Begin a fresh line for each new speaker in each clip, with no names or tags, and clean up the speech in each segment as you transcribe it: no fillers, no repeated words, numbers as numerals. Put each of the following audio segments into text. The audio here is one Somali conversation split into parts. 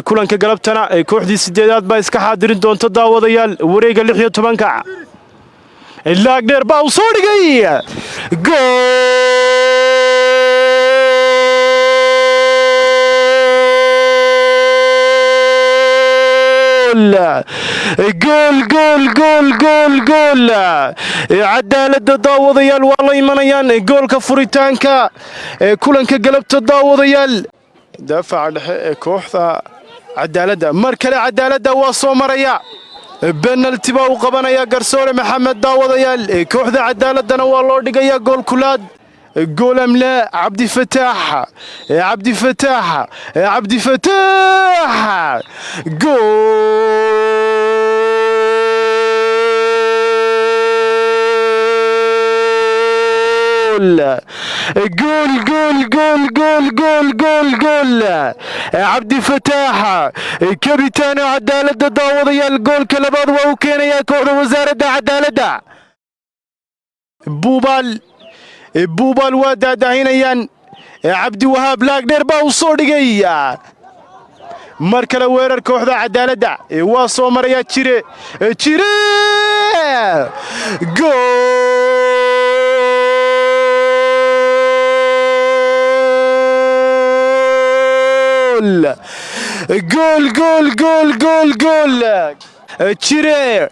kulanka galabtana kooxdii sideedaad baa iska xaadirin doonta daawadayaal wareega 16ka laagdheer baa u soo dhigay جول عدالة داووديال والله يمنيان جول كفريتانكا كلنك قلبت داووديال دافع كوحدة عدالة مركلة عدالة وصومريا بنالتي باو قبنايا قرصور محمد داووديال كوحدة عدالة والله دقيا جول كولاد جول املا عبد الفتاح جول عبد الفتاح كابتن عدالة داووديال جول كلباد وكان يا كوحدة وزارة عدالة بوبال ودادهينيان عبد الوهاب لاغدير با وسو دغيا markale weerar kooxda cadaalada waa soo maraya jire gool jire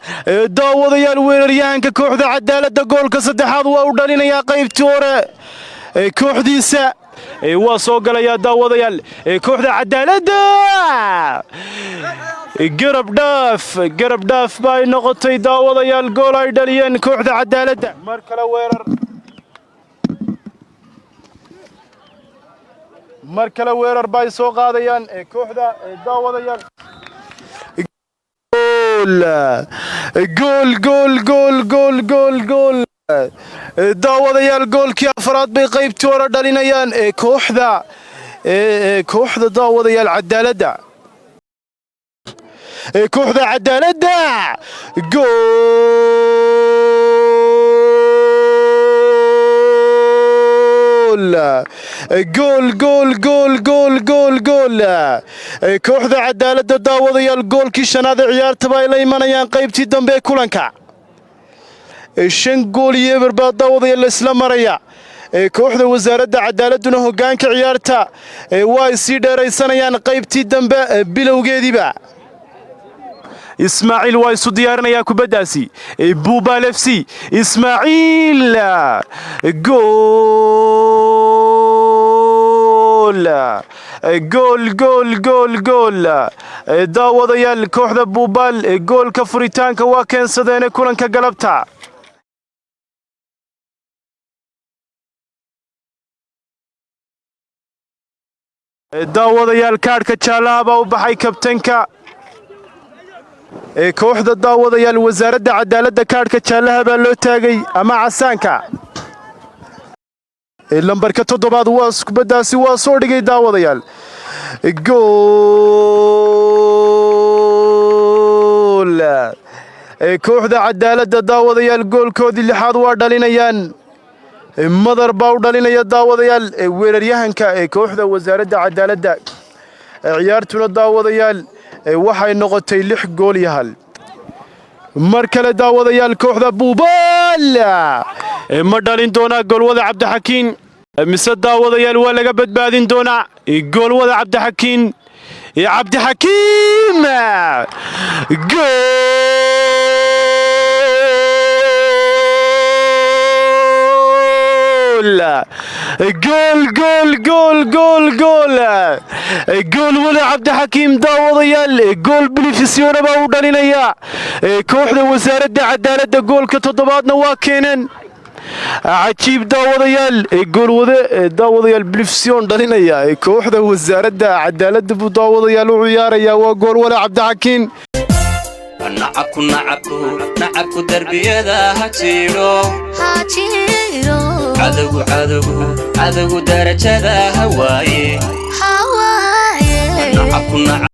daawadayaal weeraryahanka kooxda cadaalada goolka saddexaad waa u dhalinayaa qaybtii hore kooxdiisa waa soo galaya daawadayaal kooxda cadaalada garab dhaaf bay noqotay daawadayaal gool ay dhaliyeen kooxda cadaalada mar kale weerar bay soo qaadayaan kooxda daawadayaal جول daawadayaal goolkii afraad bay qaybtii hore dhalinayaan kooxda daawadayaal cadaalada kooxda cadaalada gool kooxda cadaalada daawadayaal goolkii shanaad ee ciyaarta bay la imanayaan qaybtii dambe ee kulanka 5 gool iyo eber daawadayaal isla maraya kooxda wasaaradda cadaaladuna hogaanka ciyaarta way sii dheeraysanayaan qaybtii dambe bilowgeediba إسماعيل وايسو ديارنا يا كوبداسي بوبال FC إسماعيل جول داووديال كوحدة بوبال جول كفريتانكا واكن سدينة كلنكا قلبتا daawadayaal kaadhka jaalaaba u baxay kabtanka kooxda daawadayaal wasaaradda cadaaladda kaadhka jaalaha baa loo taagay ama casaanka lambarka 7 waa kubadaasi waa soo dhigay daawadayaal gool kooxda cadaaladda daawadayaal goolkoodii 6aad waa dhalinayaan madar baa u dhalinaya daawadayaal weeraryahanka kooxda wasaaradda cadaaladda ciyaartuna daawadayaal waxay noqotay 6 gool iyo hal mar kale daawadayaal kooxda buubaal ma dhalin doonaa goolwada cabdixakiin mise daawadayaal waa laga badbaadin doonaa goolwada cabdixakiin جول ولا عبد الحكيم داووديال جول بليفيسيون با u dhalinaya kooxda wasaaradda cadaaladda goolka 7aadna waa keenan عجيب daawadayaal بليفيسيون dhalinaya kooxda wasaaradda cadaaladda buu daawadayaal u ciyaaraya waa gool wala عبد الحكيم
نعكو دربيدا هاتيرو عدو درجة هواي